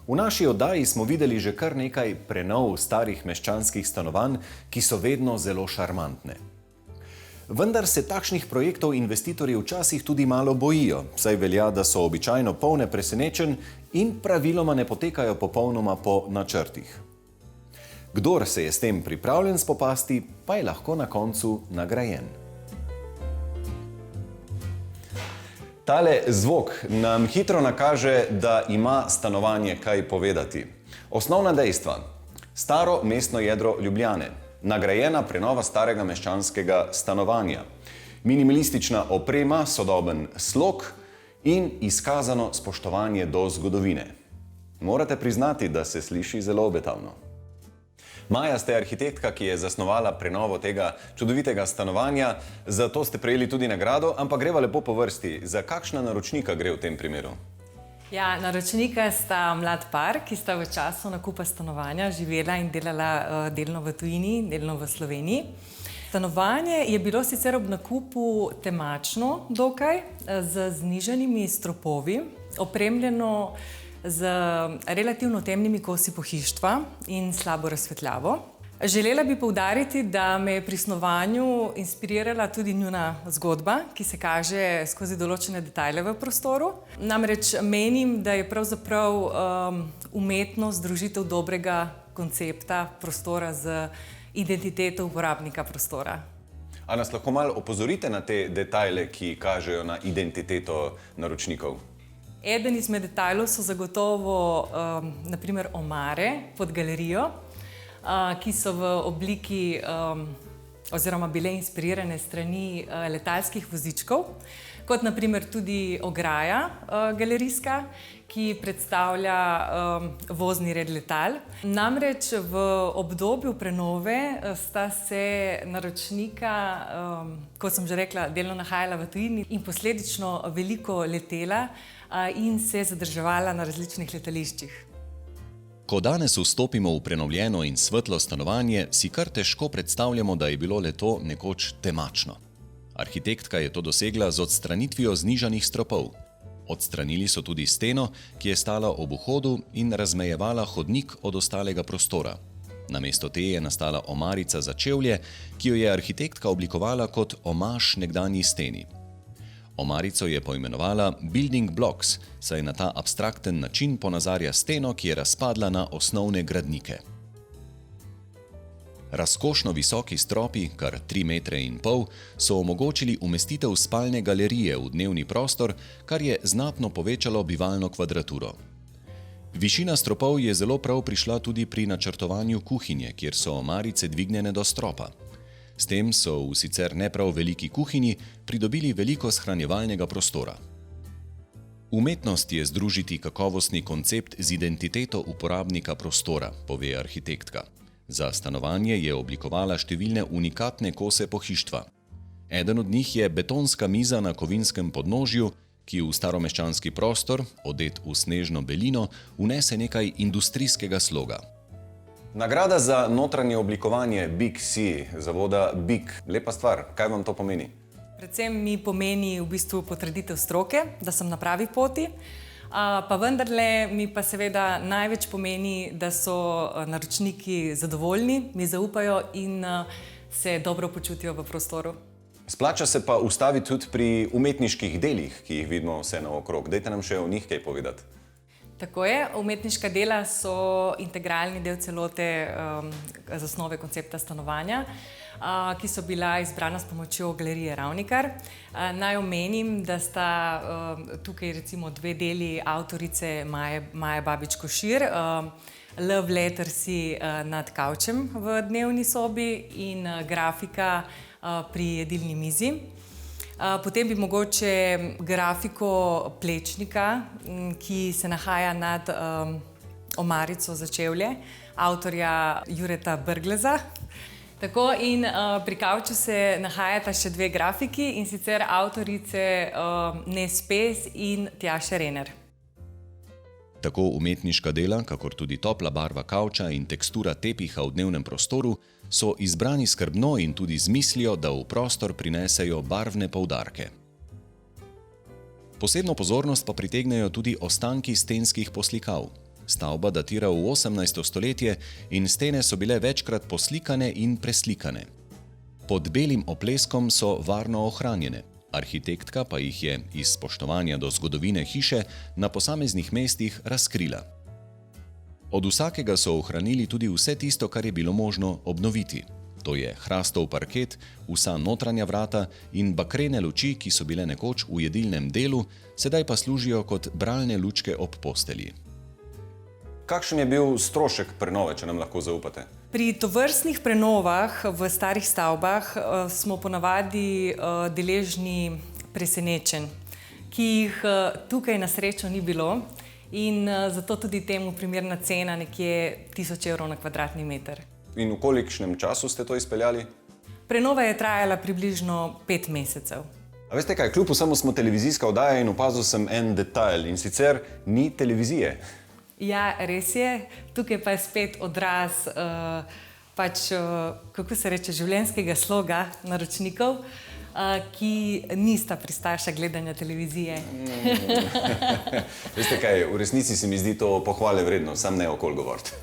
V naši oddaji smo videli že kar nekaj prenov starih meščanskih stanovanj, ki so vedno zelo šarmantne. Vendar se takšnih projektov investitorji včasih tudi malo bojijo, saj velja, da so običajno polne presenečenj in praviloma ne potekajo popolnoma po načrtih. Kdor se je s tem pripravljen spopasti, pa je lahko na koncu nagrajen. Tale zvok nam hitro nakaže, da ima stanovanje kaj povedati. Osnovna dejstva. Staro mestno jedro Ljubljane. Nagrajena prenova starega meščanskega stanovanja. Minimalistična oprema, sodoben slog in izkazano spoštovanje do zgodovine. Morate priznati, da se sliši zelo obetavno. Maja, ste arhitektka, ki je zasnovala prenovo tega čudovitega stanovanja, zato ste prejeli tudi nagrado, ampak greva lepo po vrsti. Za kakšna naročnika gre v tem primeru? Ja, naročnika sta mlad par, ki sta v času nakupa stanovanja živela in delala delno v tujini, delno v Sloveniji. Stanovanje je bilo sicer ob nakupu temačno dokaj, z znižanimi stropovi, opremljeno z relativno temnimi kosi pohištva in slabo razsvetljavo. Želela bi poudariti, da me je pri snovanju inspirirala tudi njuna zgodba, ki se kaže skozi določene detajle v prostoru. Namreč menim, da je pravzaprav umetnost združitev dobrega koncepta prostora z identiteto uporabnika prostora. A nas lahko malo opozorite na te detajle, ki kažejo na identiteto naročnikov? Eden izmed detajlov so zagotovo na primer omare pod galerijo, ki so v obliki oziroma bile inspirirane strani letalskih vozičkov, kot na primer tudi ograja galerijska, ki predstavlja vozni red letal. Namreč v obdobju prenove sta se naročnika, kot sem že rekla, delno nahajala v tujini in posledično veliko letela in se zadrževala na različnih letališčih. Ko danes vstopimo v prenovljeno in svetlo stanovanje, si kar težko predstavljamo, da je bilo le-to nekoč temačno. Arhitektka je to dosegla z odstranitvijo znižanih stropov. Odstranili so tudi steno, ki je stala ob vhodu in razmejevala hodnik od ostalega prostora. Namesto te je nastala omarica za čevlje, ki jo je arhitektka oblikovala kot omaž nekdanji steni. Omarico je poimenovala Building Blocks, saj na ta abstrakten način ponazarja steno, ki je razpadla na osnovne gradnike. Razkošno visoki stropi, kar 3,5 metra, so omogočili umestitev spalne galerije v dnevni prostor, kar je znatno povečalo bivalno kvadraturo. Višina stropov je zelo prav prišla tudi pri načrtovanju kuhinje, kjer so omarice dvignjene do stropa. S tem so v sicer ne prav veliki kuhinji pridobili veliko shranjevalnega prostora. Umetnost je združiti kakovostni koncept z identiteto uporabnika prostora, pove arhitektka. Za stanovanje je oblikovala številne unikatne kose pohištva. Eden od njih je betonska miza na kovinskem podnožju, ki v staromeščanski prostor, odet v snežno belino, vnese nekaj industrijskega sloga. Nagrada za notranje oblikovanje Big C, zavoda Big. Lepa stvar. Kaj vam to pomeni? Predvsem mi pomeni v bistvu potrditev stroke, da sem na pravi poti, pa vendarle mi pa seveda največ pomeni, da so naročniki zadovoljni, mi zaupajo in se dobro počutijo v prostoru. Splača se pa ustaviti tudi pri umetniških delih, ki jih vidimo vse naokrog. Dajte nam še o njih kaj povedati. Tako je, umetniška dela so integralni del celote zasnove koncepta stanovanja, ki so bila izbrana s pomočjo galerije Ravnikar. Naj omenim, da sta tukaj recimo 2 deli avtorice Maje Babič Košir, Love Lettersi nad kavčem v dnevni sobi in grafika pri jedilni mizi. Potem bi mogoče grafiko Plečnika, ki se nahaja nad omarico za čevlje, avtorja Jureta Brgleza. Tako in pri kavču se nahajata še 2 grafiki, in sicer avtorice Nes Pes in Tjaše Rener. Tako umetniška dela, kakor tudi topla barva kavča in tekstura tepiha v dnevnem prostoru so izbrani skrbno in tudi z mislijo, da v prostor prinesejo barvne poudarke. Posebno pozornost pa pritegnejo tudi ostanki stenskih poslikav. Stavba datira v 18. stoletje in stene so bile večkrat poslikane in preslikane. Pod belim opleskom so varno ohranjene. Arhitektka pa jih je iz spoštovanja do zgodovine hiše na posameznih mestih razkrila. Od vsakega so ohranili tudi vse tisto, kar je bilo možno obnoviti. To je hrastov parket, vsa notranja vrata in bakrene luči, ki so bile nekoč v jedilnem delu, sedaj pa služijo kot bralne lučke ob postelji. Kakšen je bil strošek prenove, če nam lahko zaupate? Pri tovrstnih prenovah v starih stavbah smo ponavadi deležni presenečenj, ki jih tukaj na srečo ni bilo in zato tudi temu primerna cena nekje 1000 evrov na kvadratni meter. In v kolikšnem času ste to izpeljali? Prenova je trajala približno 5 mesecev. A veste kaj, kljub vsemu smo televizijska oddaja in opazil sem en detajl, in sicer ni televizije. Ja, res je. Tukaj pa je spet odraz kako se reče, življenjskega sloga naročnikov, ki nista pristaša gledanja televizije. Veste kaj, v resnici se mi zdi to pohvale vredno, sam ne okoli govoriti.